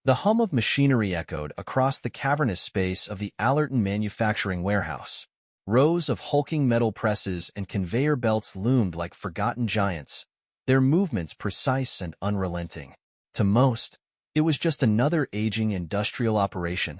The hum of machinery echoed across the cavernous space of the Allerton manufacturing warehouse. Rows of hulking metal presses and conveyor belts loomed like forgotten giants, their movements precise and unrelenting. To most, it was just another aging industrial operation,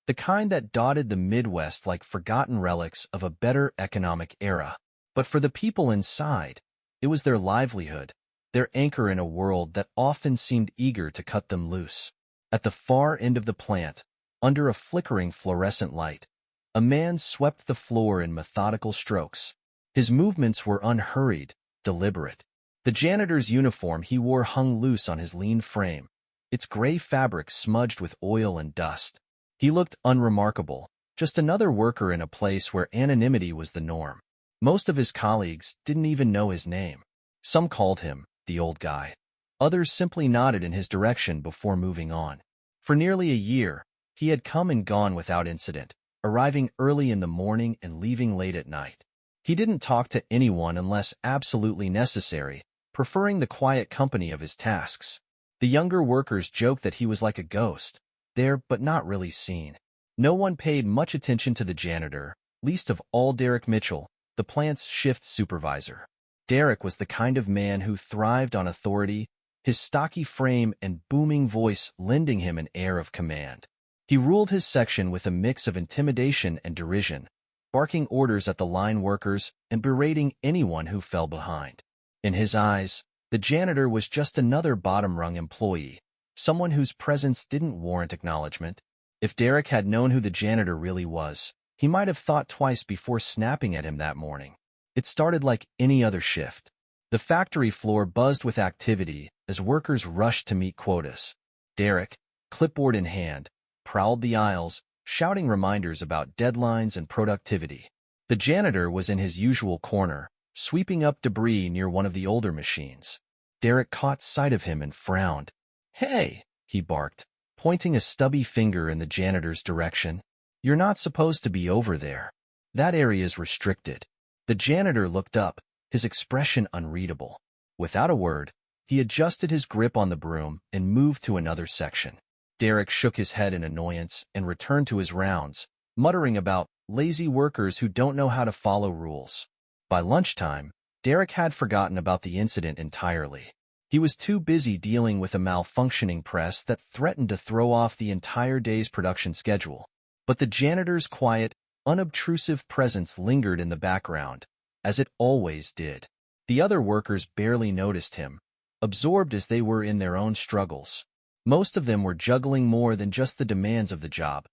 the kind that dotted the Midwest like forgotten relics of a better economic era. But for the people inside, it was their livelihood, their anchor in a world that often seemed eager to cut them loose. At the far end of the plant, under a flickering fluorescent light, a man swept the floor in methodical strokes. His movements were unhurried, deliberate. The janitor's uniform he wore hung loose on his lean frame, its gray fabric smudged with oil and dust. He looked unremarkable, just another worker in a place where anonymity was the norm. Most of his colleagues didn't even know his name. Some called him the old guy. Others simply nodded in his direction before moving on. For nearly a year, he had come and gone without incident, arriving early in the morning and leaving late at night. He didn't talk to anyone unless absolutely necessary, preferring the quiet company of his tasks. The younger workers joked that he was like a ghost, there but not really seen. No one paid much attention to the janitor, least of all Derek Mitchell, the plant's shift supervisor. Derek was the kind of man who thrived on authority, his stocky frame and booming voice lending him an air of command. He ruled his section with a mix of intimidation and derision, barking orders at the line workers and berating anyone who fell behind. In his eyes, the janitor was just another bottom-rung employee, someone whose presence didn't warrant acknowledgement. If Derek had known who the janitor really was, he might have thought twice before snapping at him that morning. It started like any other shift. The factory floor buzzed with activity as workers rushed to meet quotas. Derek, clipboard in hand, prowled the aisles, shouting reminders about deadlines and productivity. The janitor was in his usual corner, sweeping up debris near one of the older machines. Derek caught sight of him and frowned. "Hey," he barked, pointing a stubby finger in the janitor's direction. "You're not supposed to be over there. That area's restricted." The janitor looked up, his expression unreadable. Without a word, he adjusted his grip on the broom and moved to another section. Derek shook his head in annoyance and returned to his rounds, muttering about lazy workers who don't know how to follow rules. By lunchtime, Derek had forgotten about the incident entirely. He was too busy dealing with a malfunctioning press that threatened to throw off the entire day's production schedule. But the janitor's quiet, unobtrusive presence lingered in the background, as it always did. The other workers barely noticed him, absorbed as they were in their own struggles. Most of them were juggling more than just the demands of the job.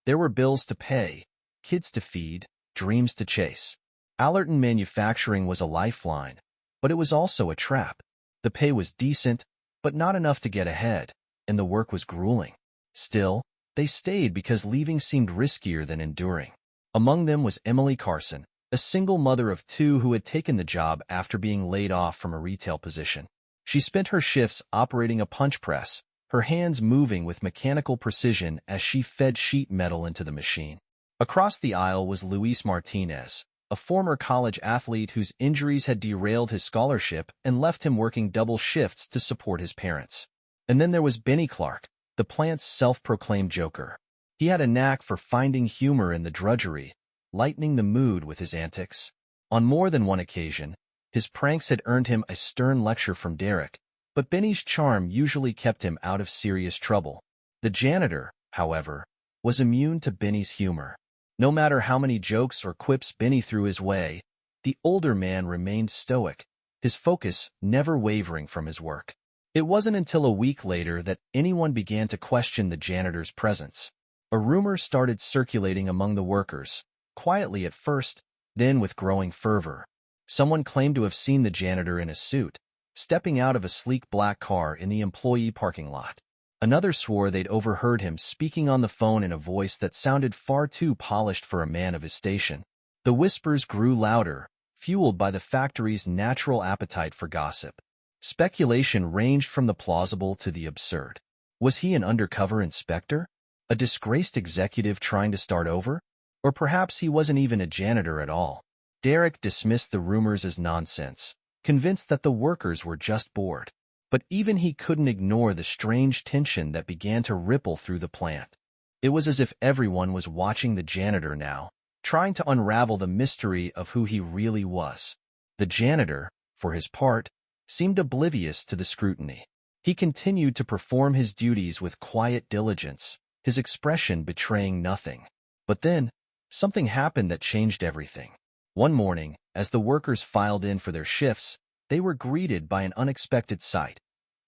There were bills to pay, kids to feed, dreams to chase. Allerton manufacturing was a lifeline, but it was also a trap. The pay was decent, but not enough to get ahead, and the work was grueling. Still, they stayed because leaving seemed riskier than enduring. Among them was Emily Carson, a single mother of two who had taken the job after being laid off from a retail position. She spent her shifts operating a punch press, her hands moving with mechanical precision as she fed sheet metal into the machine. Across the aisle was Luis Martinez, a former college athlete whose injuries had derailed his scholarship and left him working double shifts to support his parents. And then there was Benny Clark, the plant's self-proclaimed joker. He had a knack for finding humor in the drudgery, lightening the mood with his antics. On more than one occasion, his pranks had earned him a stern lecture from Derek, but Benny's charm usually kept him out of serious trouble. The janitor, however, was immune to Benny's humor. No matter how many jokes or quips Benny threw his way, the older man remained stoic, his focus never wavering from his work. It wasn't until a week later that anyone began to question the janitor's presence. A rumor started circulating among the workers, quietly at first, then with growing fervor. Someone claimed to have seen the janitor in a suit, stepping out of a sleek black car in the employee parking lot. Another swore they'd overheard him speaking on the phone in a voice that sounded far too polished for a man of his station. The whispers grew louder, fueled by the factory's natural appetite for gossip. Speculation ranged from the plausible to the absurd. Was he an undercover inspector? A disgraced executive trying to start over? Or perhaps he wasn't even a janitor at all. Derek dismissed the rumors as nonsense, convinced that the workers were just bored. But even he couldn't ignore the strange tension that began to ripple through the plant. It was as if everyone was watching the janitor now, trying to unravel the mystery of who he really was. The janitor, for his part, seemed oblivious to the scrutiny. He continued to perform his duties with quiet diligence, his expression betraying nothing. But then, something happened that changed everything. One morning, as the workers filed in for their shifts, they were greeted by an unexpected sight.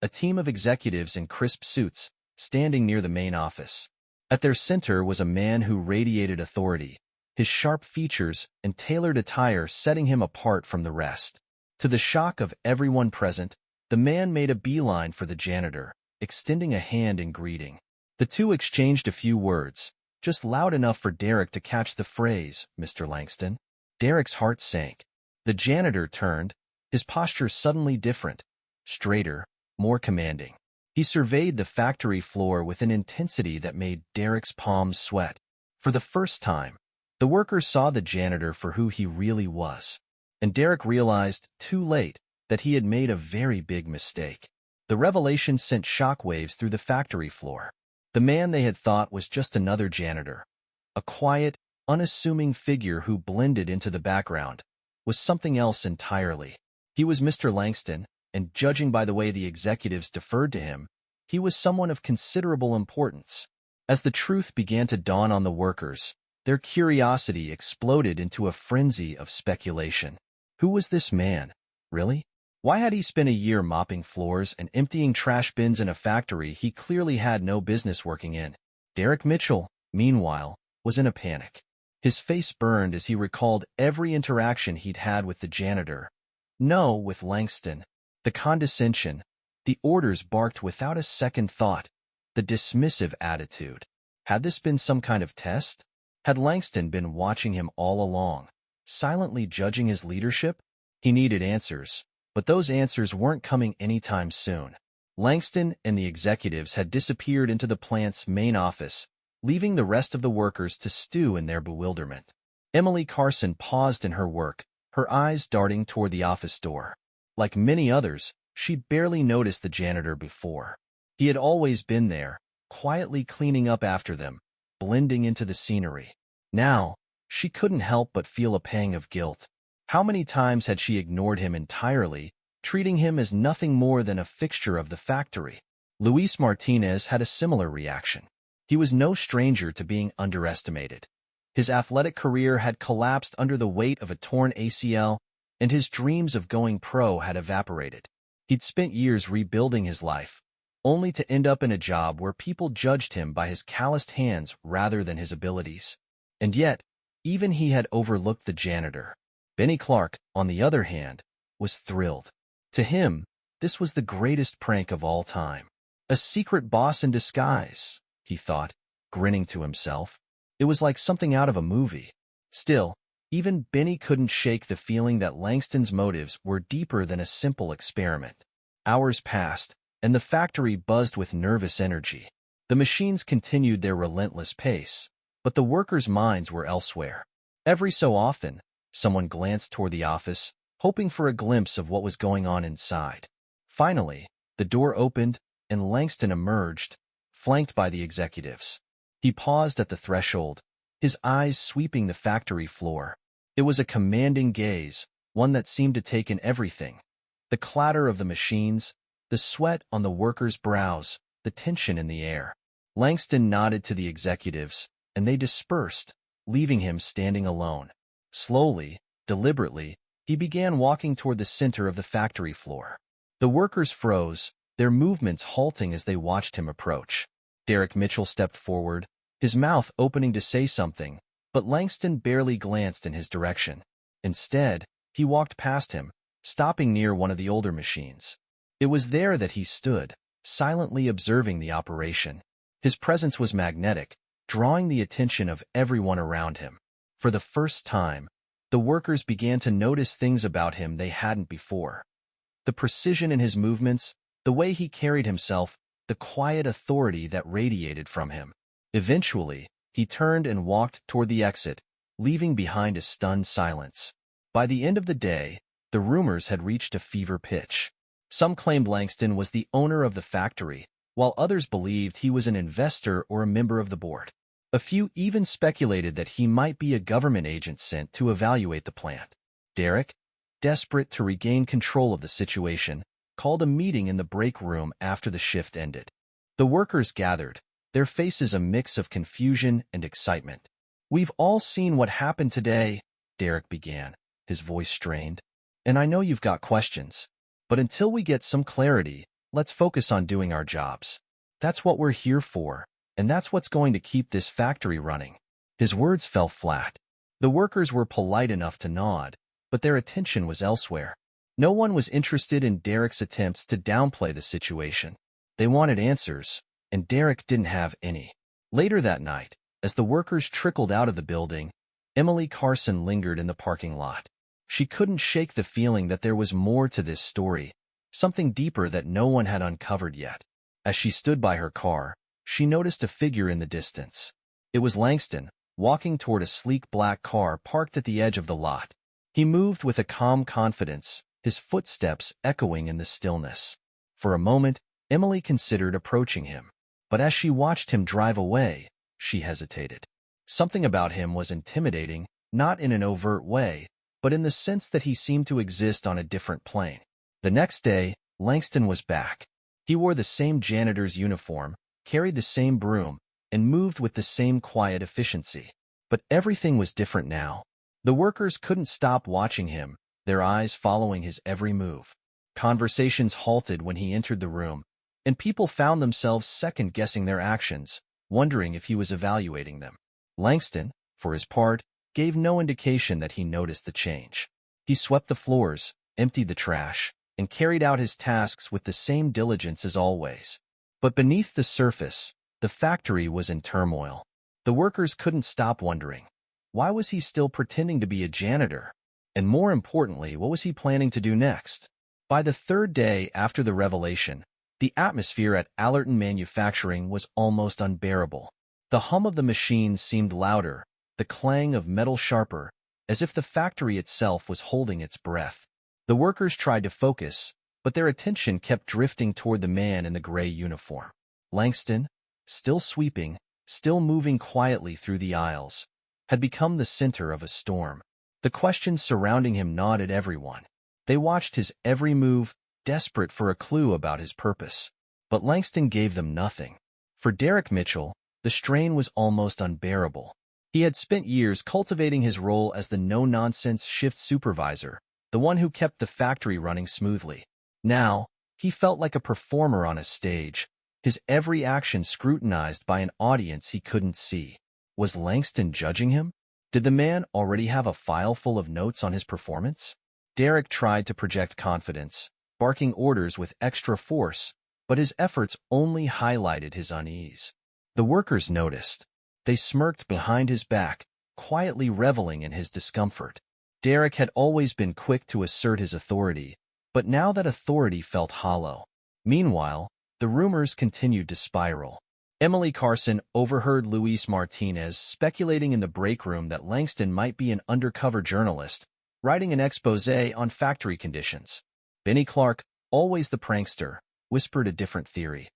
A team of executives in crisp suits, standing near the main office. At their center was a man who radiated authority, his sharp features and tailored attire setting him apart from the rest. To the shock of everyone present, the man made a beeline for the janitor, extending a hand in greeting. The two exchanged a few words, just loud enough for Derek to catch the phrase, "Mr. Langston." Derek's heart sank. The janitor turned, his posture suddenly different, straighter, more commanding. He surveyed the factory floor with an intensity that made Derek's palms sweat. For the first time, the workers saw the janitor for who he really was. And Derek realized, too late, that he had made a very big mistake. The revelation sent shockwaves through the factory floor. The man they had thought was just another janitor, a quiet, unassuming figure who blended into the background, was something else entirely. He was Mr. Langston, and judging by the way the executives deferred to him, he was someone of considerable importance. As the truth began to dawn on the workers, their curiosity exploded into a frenzy of speculation. Who was this man, really? Why had he spent a year mopping floors and emptying trash bins in a factory he clearly had no business working in? Derek Mitchell, meanwhile, was in a panic. His face burned as he recalled every interaction he'd had with the janitor. No, with Langston. The condescension, the orders barked without a second thought, the dismissive attitude. Had this been some kind of test? Had Langston been watching him all along, silently judging his leadership? He needed answers, but those answers weren't coming anytime soon. Langston and the executives had disappeared into the plant's main office, leaving the rest of the workers to stew in their bewilderment. Emily Carson paused in her work, her eyes darting toward the office door. Like many others, she'd barely noticed the janitor before. He had always been there, quietly cleaning up after them, blending into the scenery. Now, she couldn't help but feel a pang of guilt. How many times had she ignored him entirely, treating him as nothing more than a fixture of the factory? Luis Martinez had a similar reaction. He was no stranger to being underestimated. His athletic career had collapsed under the weight of a torn ACL, and his dreams of going pro had evaporated. He'd spent years rebuilding his life, only to end up in a job where people judged him by his calloused hands rather than his abilities. And yet, even he had overlooked the janitor. Benny Clark, on the other hand, was thrilled. To him, this was the greatest prank of all time. A secret boss in disguise, he thought, grinning to himself. It was like something out of a movie. Still, even Benny couldn't shake the feeling that Langston's motives were deeper than a simple experiment. Hours passed, and the factory buzzed with nervous energy. The machines continued their relentless pace, but the workers' minds were elsewhere. Every so often, someone glanced toward the office, hoping for a glimpse of what was going on inside. Finally, the door opened, and Langston emerged, flanked by the executives. He paused at the threshold, his eyes sweeping the factory floor. It was a commanding gaze, one that seemed to take in everything. The clatter of the machines, the sweat on the workers' brows, the tension in the air. Langston nodded to the executives, and they dispersed, leaving him standing alone. Slowly, deliberately, he began walking toward the center of the factory floor. The workers froze, their movements halting as they watched him approach. Derek Mitchell stepped forward, his mouth opening to say something, but Langston barely glanced in his direction. Instead, he walked past him, stopping near one of the older machines. It was there that he stood, silently observing the operation. His presence was magnetic, drawing the attention of everyone around him. For the first time, the workers began to notice things about him they hadn't before. The precision in his movements, the way he carried himself, the quiet authority that radiated from him. Eventually, he turned and walked toward the exit, leaving behind a stunned silence. By the end of the day, the rumors had reached a fever pitch. Some claimed Langston was the owner of the factory, while others believed he was an investor or a member of the board. A few even speculated that he might be a government agent sent to evaluate the plant. Derek, desperate to regain control of the situation, called a meeting in the break room after the shift ended. The workers gathered, their faces a mix of confusion and excitement. "We've all seen what happened today," Derek began, his voice strained. "And I know you've got questions. But until we get some clarity, let's focus on doing our jobs. That's what we're here for, and that's what's going to keep this factory running." His words fell flat. The workers were polite enough to nod, but their attention was elsewhere. No one was interested in Derek's attempts to downplay the situation. They wanted answers, and Derek didn't have any. Later that night, as the workers trickled out of the building, Emily Carson lingered in the parking lot. She couldn't shake the feeling that there was more to this story, something deeper that no one had uncovered yet. As she stood by her car, she noticed a figure in the distance. It was Langston, walking toward a sleek black car parked at the edge of the lot. He moved with a calm confidence, his footsteps echoing in the stillness. For a moment, Emily considered approaching him. But as she watched him drive away, she hesitated. Something about him was intimidating, not in an overt way, but in the sense that he seemed to exist on a different plane. The next day, Langston was back. He wore the same janitor's uniform, carried the same broom, and moved with the same quiet efficiency. But everything was different now. The workers couldn't stop watching him, their eyes following his every move. Conversations halted when he entered the room, and people found themselves second-guessing their actions, wondering if he was evaluating them. Langston, for his part, gave no indication that he noticed the change. He swept the floors, emptied the trash, and carried out his tasks with the same diligence as always. But beneath the surface, the factory was in turmoil. The workers couldn't stop wondering, why was he still pretending to be a janitor? And more importantly, what was he planning to do next? By the third day after the revelation, the atmosphere at Allerton Manufacturing was almost unbearable. The hum of the machines seemed louder, the clang of metal sharper, as if the factory itself was holding its breath. The workers tried to focus, but their attention kept drifting toward the man in the gray uniform. Langston, still sweeping, still moving quietly through the aisles, had become the center of a storm. The questions surrounding him gnawed everyone. They watched his every move, desperate for a clue about his purpose. But Langston gave them nothing. For Derek Mitchell, the strain was almost unbearable. He had spent years cultivating his role as the no-nonsense shift supervisor, the one who kept the factory running smoothly. Now, he felt like a performer on a stage, his every action scrutinized by an audience he couldn't see. Was Langston judging him? Did the man already have a file full of notes on his performance? Derek tried to project confidence, barking orders with extra force, but his efforts only highlighted his unease. The workers noticed. They smirked behind his back, quietly reveling in his discomfort. Derek had always been quick to assert his authority, but now that authority felt hollow. Meanwhile, the rumors continued to spiral. Emily Carson overheard Luis Martinez speculating in the break room that Langston might be an undercover journalist, writing an exposé on factory conditions. Benny Clark, always the prankster, whispered a different theory.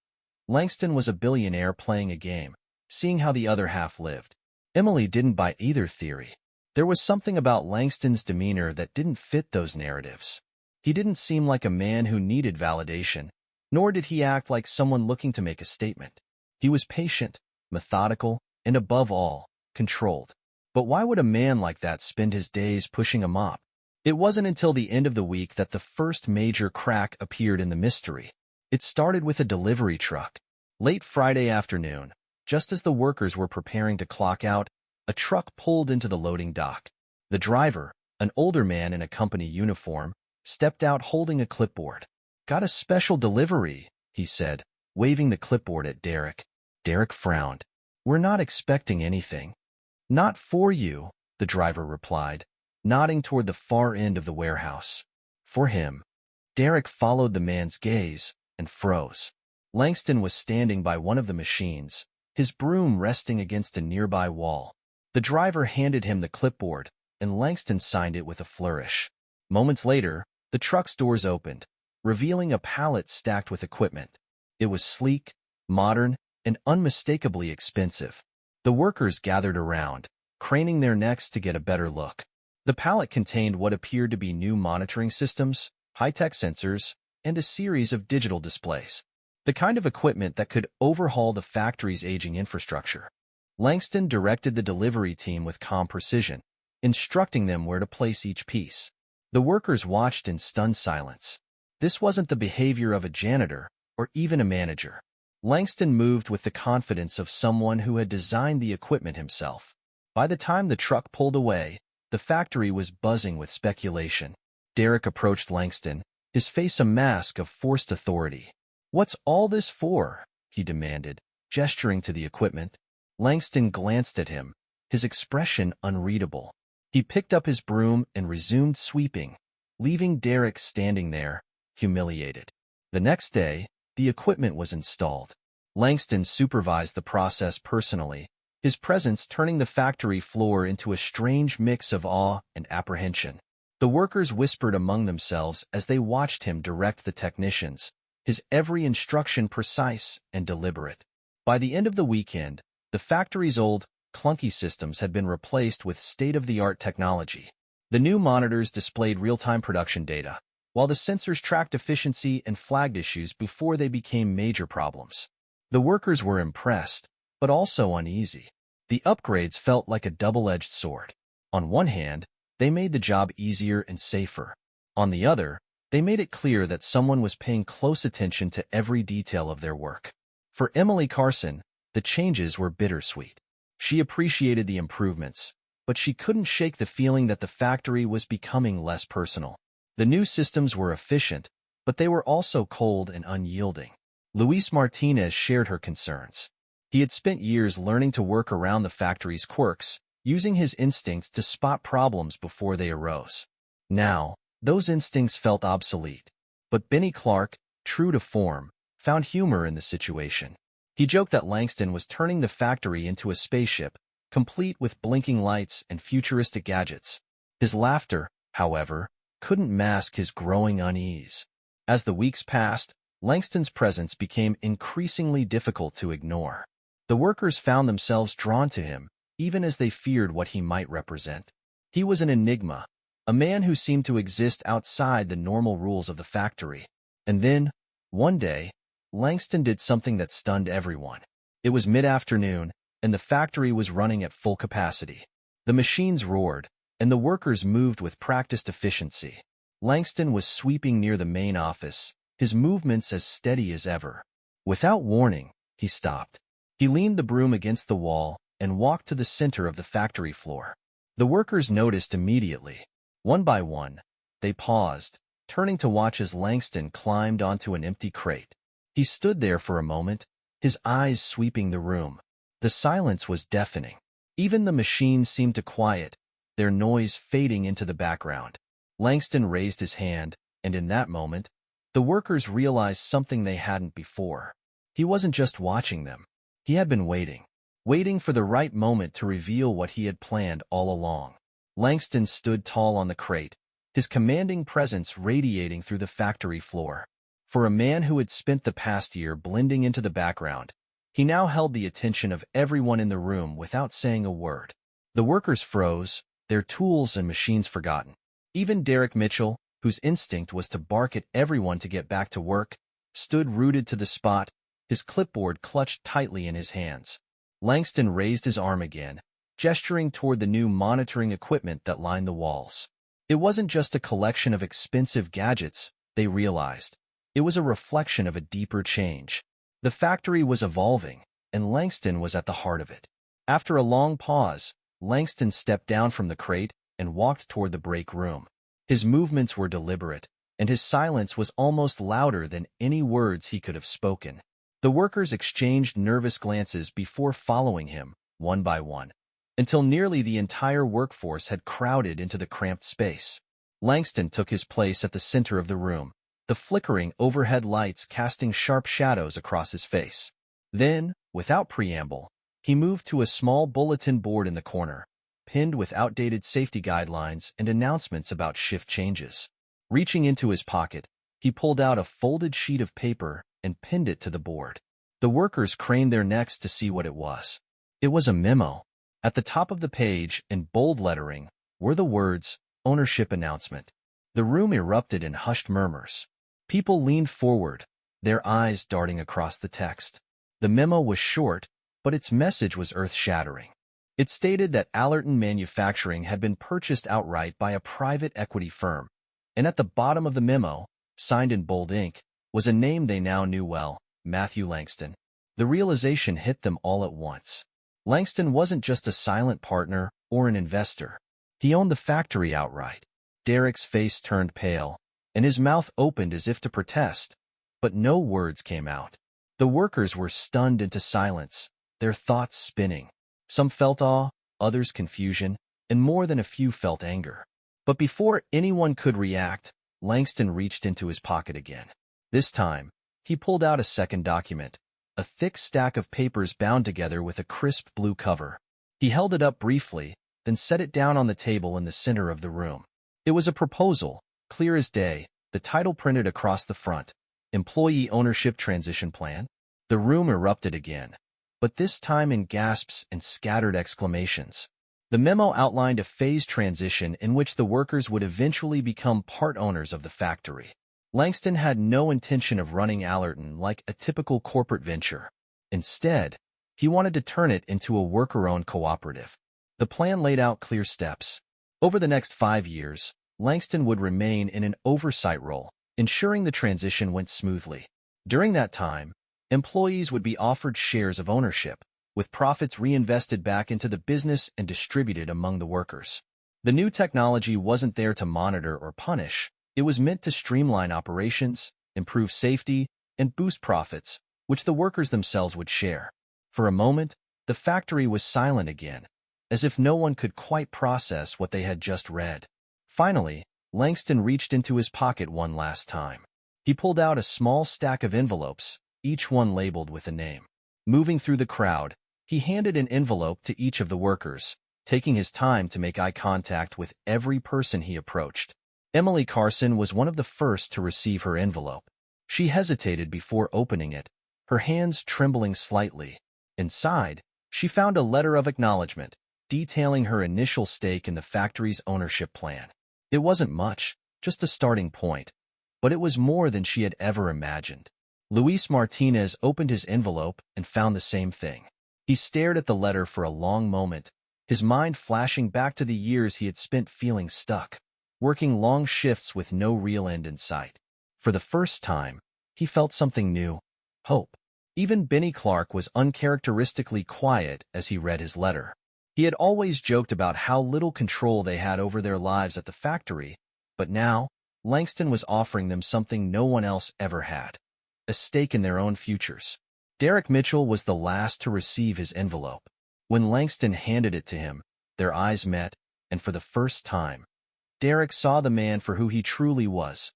Langston was a billionaire playing a game, seeing how the other half lived. Emily didn't buy either theory. There was something about Langston's demeanor that didn't fit those narratives. He didn't seem like a man who needed validation, nor did he act like someone looking to make a statement. He was patient, methodical, and above all, controlled. But why would a man like that spend his days pushing a mop? It wasn't until the end of the week that the first major crack appeared in the mystery. It started with a delivery truck. Late Friday afternoon, just as the workers were preparing to clock out, a truck pulled into the loading dock. The driver, an older man in a company uniform, stepped out holding a clipboard. "Got a special delivery," he said, waving the clipboard at Derek. Derek frowned. "We're not expecting anything." "Not for you," the driver replied, nodding toward the far end of the warehouse. "For him." Derek followed the man's gaze and froze. Langston was standing by one of the machines, his broom resting against a nearby wall. The driver handed him the clipboard, and Langston signed it with a flourish. Moments later, the truck's doors opened. revealing a pallet stacked with equipment. It was sleek, modern, and unmistakably expensive. The workers gathered around, craning their necks to get a better look. The pallet contained what appeared to be new monitoring systems, high-tech sensors, and a series of digital displays. The kind of equipment that could overhaul the factory's aging infrastructure. Langston directed the delivery team with calm precision, instructing them where to place each piece. The workers watched in stunned silence. This wasn't the behavior of a janitor or even a manager. Langston moved with the confidence of someone who had designed the equipment himself. By the time the truck pulled away, the factory was buzzing with speculation. Derek approached Langston, his face a mask of forced authority. "What's all this for?" he demanded, gesturing to the equipment. Langston glanced at him, his expression unreadable. He picked up his broom and resumed sweeping, leaving Derek standing there, humiliated. The next day, the equipment was installed. Langston supervised the process personally, his presence turning the factory floor into a strange mix of awe and apprehension. The workers whispered among themselves as they watched him direct the technicians, his every instruction precise and deliberate. By the end of the weekend, the factory's old, clunky systems had been replaced with state-of-the-art technology. The new monitors displayed real-time production data, while the sensors tracked efficiency and flagged issues before they became major problems. The workers were impressed, but also uneasy. The upgrades felt like a double-edged sword. On one hand, they made the job easier and safer. On the other, they made it clear that someone was paying close attention to every detail of their work. For Emily Carson, the changes were bittersweet. She appreciated the improvements, but she couldn't shake the feeling that the factory was becoming less personal. The new systems were efficient, but they were also cold and unyielding. Luis Martinez shared her concerns. He had spent years learning to work around the factory's quirks, using his instincts to spot problems before they arose. Now, those instincts felt obsolete. But Benny Clark, true to form, found humor in the situation. He joked that Langston was turning the factory into a spaceship, complete with blinking lights and futuristic gadgets. His laughter, however, couldn't mask his growing unease. As the weeks passed, Langston's presence became increasingly difficult to ignore. The workers found themselves drawn to him, even as they feared what he might represent. He was an enigma, a man who seemed to exist outside the normal rules of the factory. And then, one day, Langston did something that stunned everyone. It was mid-afternoon, and the factory was running at full capacity. The machines roared, and the workers moved with practiced efficiency. Langston was sweeping near the main office, his movements as steady as ever. Without warning, he stopped. He leaned the broom against the wall and walked to the center of the factory floor. The workers noticed immediately. One by one, they paused, turning to watch as Langston climbed onto an empty crate. He stood there for a moment, his eyes sweeping the room. The silence was deafening. Even the machines seemed to quiet, their noise fading into the background. Langston raised his hand, and in that moment, the workers realized something they hadn't before. He wasn't just watching them. He had been waiting for the right moment to reveal what he had planned all along. Langston stood tall on the crate, his commanding presence radiating through the factory floor. For a man who had spent the past year blending into the background, he now held the attention of everyone in the room without saying a word. The workers froze, their tools and machines forgotten. Even Derek Mitchell, whose instinct was to bark at everyone to get back to work, stood rooted to the spot, his clipboard clutched tightly in his hands. Langston raised his arm again, gesturing toward the new monitoring equipment that lined the walls. It wasn't just a collection of expensive gadgets, they realized. It was a reflection of a deeper change. The factory was evolving, and Langston was at the heart of it. After a long pause, Langston stepped down from the crate and walked toward the break room. His movements were deliberate, and his silence was almost louder than any words he could have spoken. The workers exchanged nervous glances before following him, one by one, until nearly the entire workforce had crowded into the cramped space. Langston took his place at the center of the room, the flickering overhead lights casting sharp shadows across his face. Then, without preamble, he moved to a small bulletin board in the corner, pinned with outdated safety guidelines and announcements about shift changes. Reaching into his pocket, He pulled out a folded sheet of paper and pinned it to the board. The workers craned their necks to see what it was. It was a memo. At the top of the page, in bold lettering, were the words, "Ownership Announcement." The room erupted in hushed murmurs. People leaned forward, their eyes darting across the text. The memo was short, but its message was earth-shattering. It stated that Allerton Manufacturing had been purchased outright by a private equity firm, and at the bottom of the memo, signed in bold ink, was a name they now knew well, Matthew Langston. The realization hit them all at once. Langston wasn't just a silent partner or an investor. He owned the factory outright. Derek's face turned pale, and his mouth opened as if to protest, but no words came out. The workers were stunned into silence, their thoughts spinning. Some felt awe, others confusion, and more than a few felt anger. But before anyone could react, Langston reached into his pocket again. This time, he pulled out a second document, a thick stack of papers bound together with a crisp blue cover. He held it up briefly, then set it down on the table in the center of the room. It was a proposal, clear as day, the title printed across the front, Employee Ownership Transition Plan. The room erupted again, but this time in gasps and scattered exclamations. The memo outlined a phased transition in which the workers would eventually become part owners of the factory. Langston had no intention of running Allerton like a typical corporate venture. Instead, he wanted to turn it into a worker-owned cooperative. The plan laid out clear steps. Over the next 5 years, Langston would remain in an oversight role, ensuring the transition went smoothly. During that time, employees would be offered shares of ownership, with profits reinvested back into the business and distributed among the workers. The new technology wasn't there to monitor or punish. It was meant to streamline operations, improve safety, and boost profits, which the workers themselves would share. For a moment, the factory was silent again, as if no one could quite process what they had just read. Finally, Langston reached into his pocket one last time. He pulled out a small stack of envelopes, each one labeled with a name. Moving through the crowd, he handed an envelope to each of the workers, taking his time to make eye contact with every person he approached. Emily Carson was one of the first to receive her envelope. She hesitated before opening it, her hands trembling slightly. Inside, she found a letter of acknowledgement, detailing her initial stake in the factory's ownership plan. It wasn't much, just a starting point, but it was more than she had ever imagined. Luis Martinez opened his envelope and found the same thing. He stared at the letter for a long moment, his mind flashing back to the years he had spent feeling stuck, working long shifts with no real end in sight. For the first time, he felt something new, hope. Even Benny Clark was uncharacteristically quiet as he read his letter. He had always joked about how little control they had over their lives at the factory, but now, Langston was offering them something no one else ever had, a stake in their own futures. Derek Mitchell was the last to receive his envelope. When Langston handed it to him, their eyes met, and for the first time, Derek saw the man for who he truly was.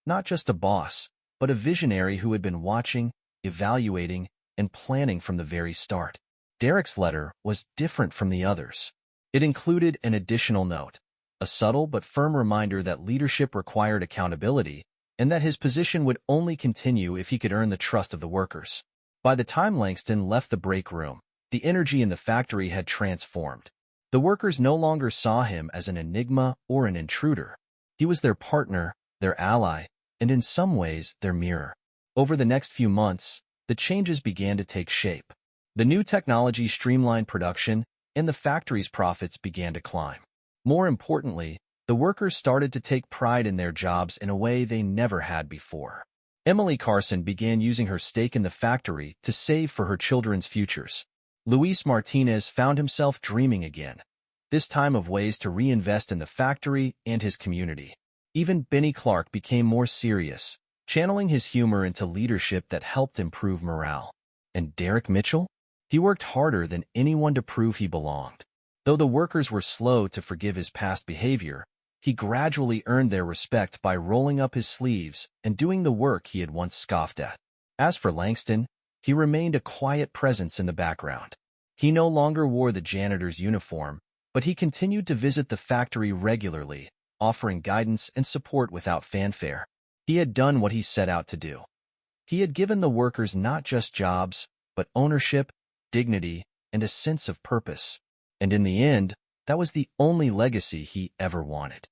Not just a boss, but a visionary who had been watching, evaluating, and planning from the very start. Derek's letter was different from the others. It included an additional note, a subtle but firm reminder that leadership required accountability, and that his position would only continue if he could earn the trust of the workers. By the time Langston left the break room, the energy in the factory had transformed. The workers no longer saw him as an enigma or an intruder. He was their partner, their ally, and in some ways, their mirror. Over the next few months, the changes began to take shape. The new technology streamlined production, and the factory's profits began to climb. More importantly, the workers started to take pride in their jobs in a way they never had before. Emily Carson began using her stake in the factory to save for her children's futures. Luis Martinez found himself dreaming again, this time of ways to reinvest in the factory and his community. Even Benny Clark became more serious, channeling his humor into leadership that helped improve morale. And Derek Mitchell? He worked harder than anyone to prove he belonged. Though the workers were slow to forgive his past behavior, he gradually earned their respect by rolling up his sleeves and doing the work he had once scoffed at. As for Langston, he remained a quiet presence in the background. He no longer wore the janitor's uniform, but he continued to visit the factory regularly, offering guidance and support without fanfare. He had done what he set out to do. He had given the workers not just jobs, but ownership, dignity, and a sense of purpose. And in the end, that was the only legacy he ever wanted.